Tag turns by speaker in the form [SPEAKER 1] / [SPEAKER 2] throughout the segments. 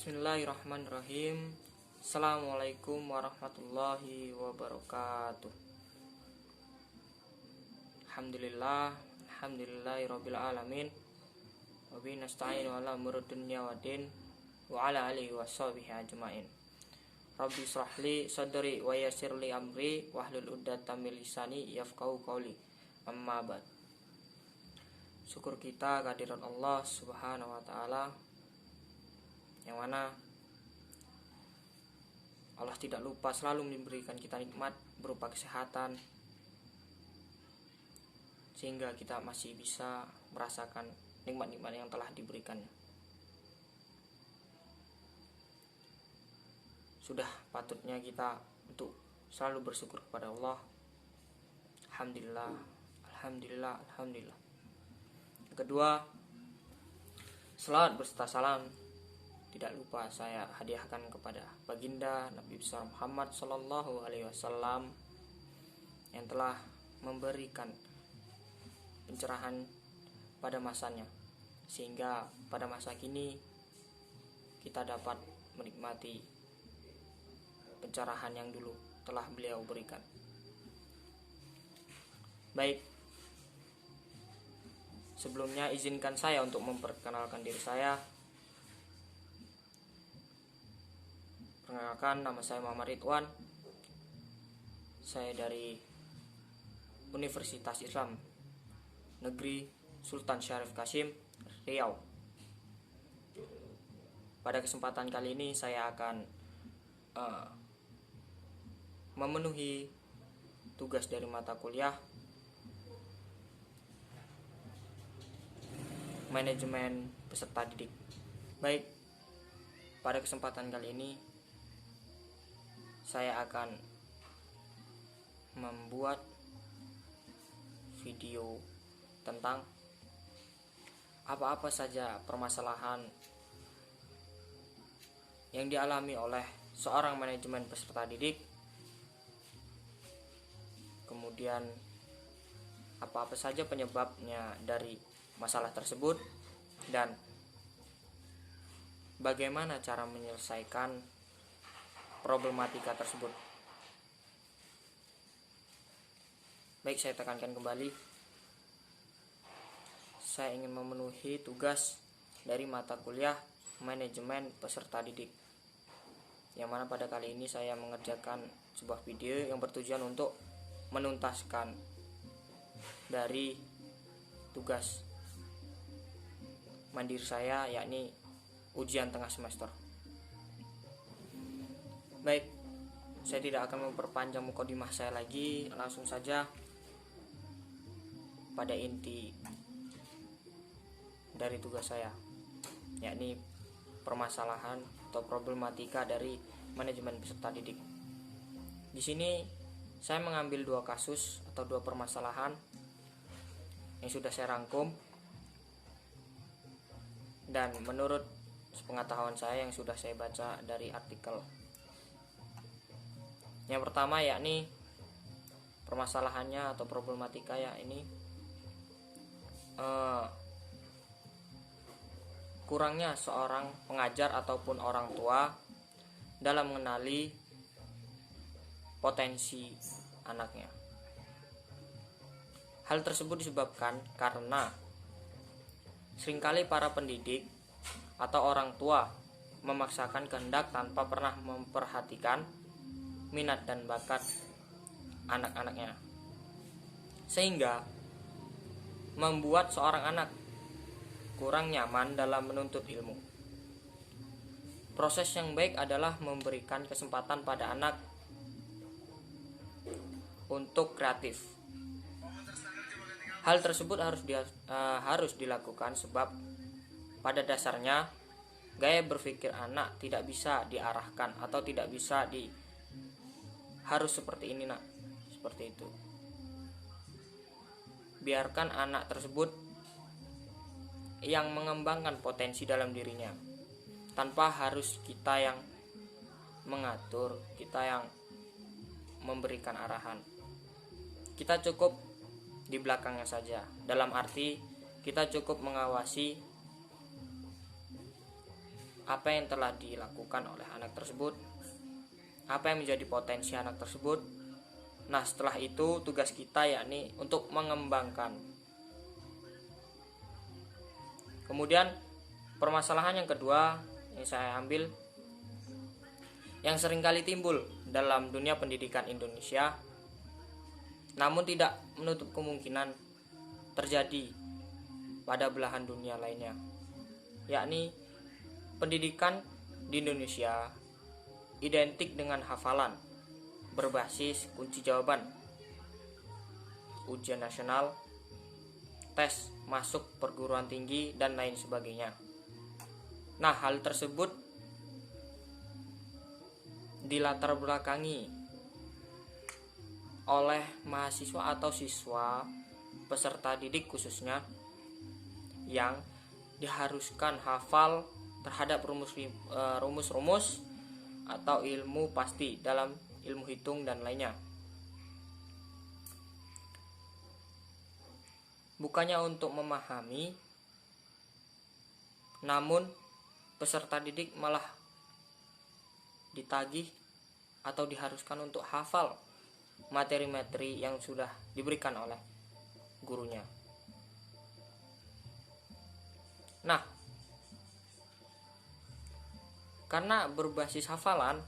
[SPEAKER 1] Bismillahirrahmanirrahim. Assalamualaikum warahmatullahi wabarakatuh. Alhamdulillahirabbil alamin. Wa bihi nasta'inu ala umuri dunya waddin wa ala alihi washabihi ajmain. Rabbi shrahli sadri wa yassirli amri wahlul 'uqdatam min lisani yafqahu qawli. Amma ba'd. Syukur kita kehadirat Allah Subhanahu wa taala, yang mana Allah tidak lupa selalu memberikan kita nikmat berupa kesehatan, sehingga kita masih bisa merasakan nikmat-nikmat yang telah diberikannya. Sudah patutnya kita untuk selalu bersyukur kepada Allah. Alhamdulillah, alhamdulillah, alhamdulillah. Yang kedua, selawat berserta salam tidak lupa saya hadiahkan kepada baginda Nabi besar Muhammad Sallallahu Alaihi Wasallam yang telah memberikan pencerahan pada masanya, sehingga pada masa kini kita dapat menikmati pencerahan yang dulu telah beliau berikan. Baik, sebelumnya izinkan saya untuk memperkenalkan diri saya. Perkenalkan, nama saya Muhammad Ridwan. Saya dari Universitas Islam Negeri Sultan Syarif Qasim, Riau. Pada kesempatan kali ini saya akan memenuhi tugas dari mata kuliah Manajemen Peserta Didik. Baik, pada kesempatan kali ini saya akan membuat video tentang apa-apa saja permasalahan yang dialami oleh seorang manajemen peserta didik, kemudian apa-apa saja penyebabnya dari masalah tersebut, dan bagaimana cara menyelesaikan problematika tersebut. Baik, saya tekankan kembali, saya ingin memenuhi tugas dari mata kuliah Manajemen Peserta Didik, yang mana pada kali ini saya mengerjakan sebuah video yang bertujuan untuk menuntaskan dari tugas mandiri saya, yakni ujian tengah semester. Baik, saya tidak akan memperpanjang mukadimah saya lagi, langsung saja pada inti dari tugas saya, yakni permasalahan atau problematika dari manajemen peserta didik. Di sini saya mengambil dua kasus atau dua permasalahan yang sudah saya rangkum, dan menurut sepengetahuan saya yang sudah saya baca dari artikel. Yang pertama yakni permasalahannya atau problematika ya ini kurangnya seorang pengajar ataupun orang tua dalam mengenali potensi anaknya. Hal tersebut disebabkan karena seringkali para pendidik atau orang tua memaksakan kehendak tanpa pernah memperhatikan minat dan bakat anak-anaknya, sehingga membuat seorang anak kurang nyaman dalam menuntut ilmu. Proses yang baik adalah memberikan kesempatan pada anak untuk kreatif. Hal tersebut harus dilakukan sebab pada dasarnya gaya berpikir anak tidak bisa diarahkan atau tidak bisa harus seperti ini nak, seperti itu. Biarkan anak tersebut yang mengembangkan potensi dalam dirinya, tanpa harus kita yang mengatur, kita yang memberikan arahan. Kita cukup di belakangnya saja, dalam arti kita cukup mengawasi apa yang telah dilakukan oleh anak tersebut, apa yang menjadi potensi anak tersebut. Nah, setelah itu tugas kita yakni untuk mengembangkan. Kemudian permasalahan yang kedua yang saya ambil, yang seringkali timbul dalam dunia pendidikan Indonesia, namun tidak menutup kemungkinan terjadi pada belahan dunia lainnya, yakni pendidikan di Indonesia identik dengan hafalan berbasis kunci jawaban, ujian nasional, tes masuk perguruan tinggi, dan lain sebagainya. Nah, hal tersebut dilatar belakangi oleh mahasiswa atau siswa peserta didik khususnya yang diharuskan hafal terhadap rumus-rumus atau ilmu pasti dalam ilmu hitung dan lainnya. Bukannya untuk memahami, namun peserta didik malah ditagih atau diharuskan untuk hafal materi-materi yang sudah diberikan oleh gurunya. Nah, karena berbasis hafalan,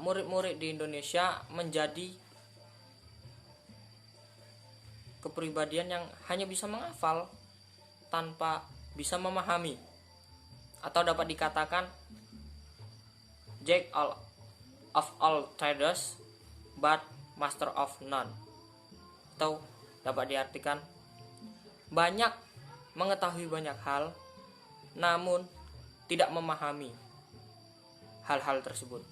[SPEAKER 1] murid-murid di Indonesia menjadi kepribadian yang hanya bisa menghafal tanpa bisa memahami, atau dapat dikatakan Jack of all trades but master of none, atau dapat diartikan banyak mengetahui banyak hal namun tidak memahami hal-hal tersebut.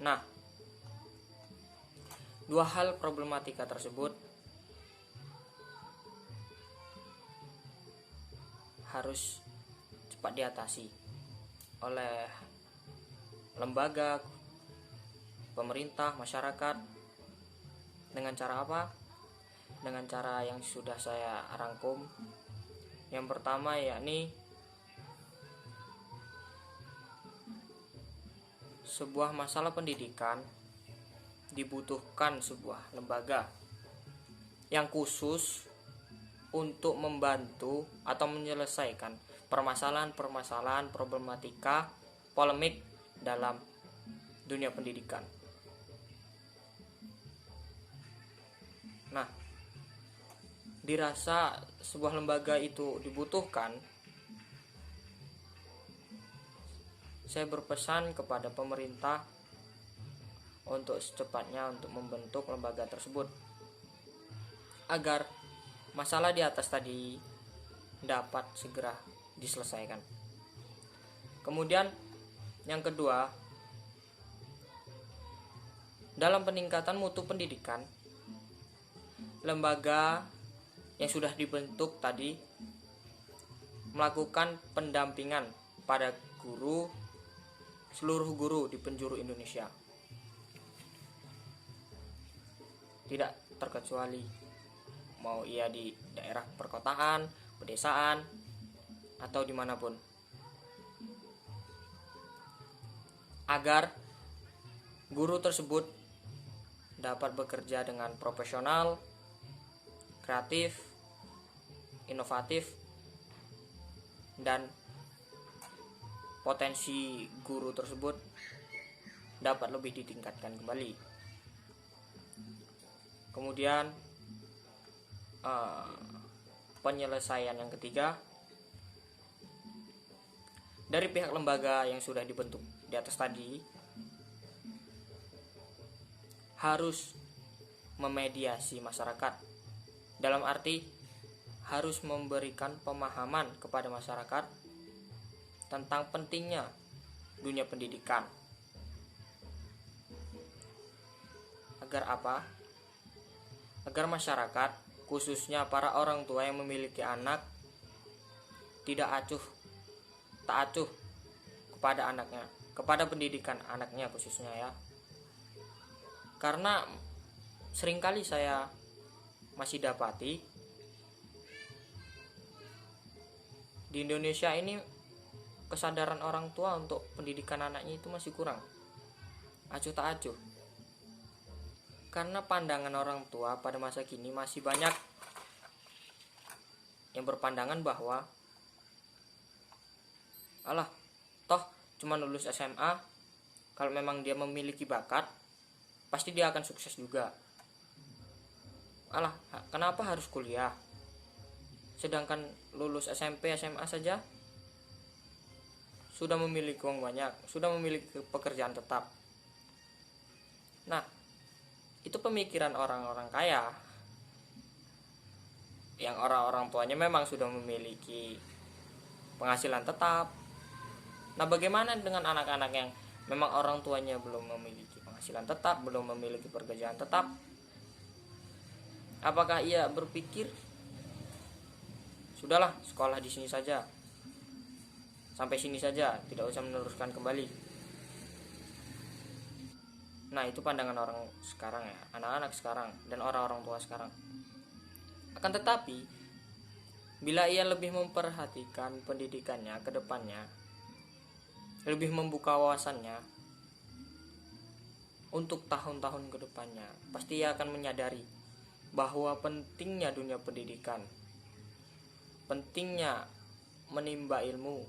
[SPEAKER 1] Nah, dua hal problematika tersebut harus cepat diatasi oleh lembaga, pemerintah, masyarakat. Dengan cara apa? Dengan cara yang sudah saya rangkum. Yang pertama yakni sebuah masalah pendidikan dibutuhkan sebuah lembaga yang khusus untuk membantu atau menyelesaikan permasalahan-permasalahan problematika polemik dalam dunia pendidikan. Nah, dirasa sebuah lembaga itu dibutuhkan, saya berpesan kepada pemerintah untuk secepatnya untuk membentuk lembaga tersebut agar masalah di atas tadi dapat segera diselesaikan. Kemudian yang kedua, dalam peningkatan mutu pendidikan, lembaga yang sudah dibentuk tadi melakukan pendampingan pada guru, seluruh guru di penjuru Indonesia, tidak terkecuali mau ia di daerah perkotaan, pedesaan, atau dimanapun, agar guru tersebut dapat bekerja dengan profesional, kreatif, inovatif, dan potensi guru tersebut dapat lebih ditingkatkan kembali. Kemudian penyelesaian yang ketiga, dari pihak lembaga yang sudah dibentuk di atas tadi harus memediasi masyarakat, dalam arti harus memberikan pemahaman kepada masyarakat tentang pentingnya dunia pendidikan. Agar apa? Agar masyarakat, khususnya para orang tua yang memiliki anak, tidak tak acuh kepada anaknya, kepada pendidikan anaknya khususnya ya. Karena seringkali saya masih dapati Di Indonesia ini kesadaran orang tua untuk pendidikan anaknya itu masih kurang, acuh tak acuh. Karena pandangan orang tua pada masa kini masih banyak yang berpandangan bahwa alah, toh cuma lulus SMA, kalau memang dia memiliki bakat pasti dia akan sukses juga. Alah, kenapa harus kuliah? Sedangkan lulus SMP, SMA saja sudah memiliki uang banyak, sudah memiliki pekerjaan tetap. Nah, itu pemikiran orang-orang kaya, yang orang-orang tuanya memang sudah memiliki penghasilan tetap. Nah, bagaimana dengan anak-anak yang memang orang tuanya belum memiliki penghasilan tetap, belum memiliki pekerjaan tetap? Apakah ia berpikir, sudahlah, sekolah di sini saja, sampai sini saja, tidak usah meneruskan kembali? Nah, itu pandangan orang sekarang ya, anak-anak sekarang dan orang-orang tua sekarang. Akan tetapi, bila ia lebih memperhatikan pendidikannya ke depannya, lebih membuka wawasannya untuk tahun-tahun ke depannya, pasti ia akan menyadari bahwa pentingnya dunia pendidikan, pentingnya menimba ilmu.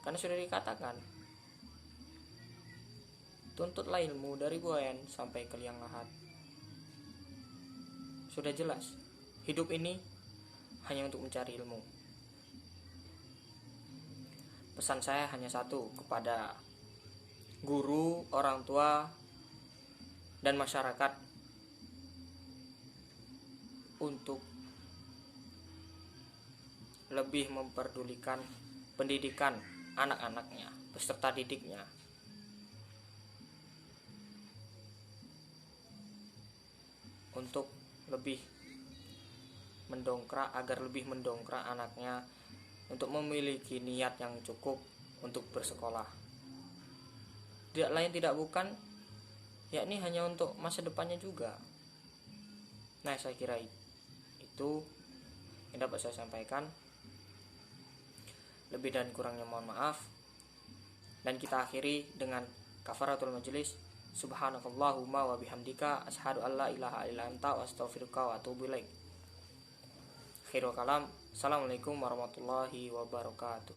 [SPEAKER 1] Karena sudah dikatakan, tuntutlah ilmu dari Buayan sampai ke liang lahat. Sudah jelas, hidup ini hanya untuk mencari ilmu. Pesan saya hanya satu kepada guru, orang tua, dan masyarakat, untuk lebih memperdulikan pendidikan anak-anaknya beserta didiknya, untuk lebih mendongkrak, agar lebih mendongkrak anaknya untuk memiliki niat yang cukup untuk bersekolah. Tidak lain tidak bukan, yakni hanya untuk masa depannya juga. Nah, saya kira itu yang dapat saya sampaikan. Lebih dan kurangnya mohon maaf. Dan kita akhiri dengan kafaratul majlis. Subhanakallahumma wa bihamdika asyhadu an la ilaha illa anta wa astaghfiruka wa atubu ilaik. Akhirul kalam. Assalamualaikum warahmatullahi wabarakatuh.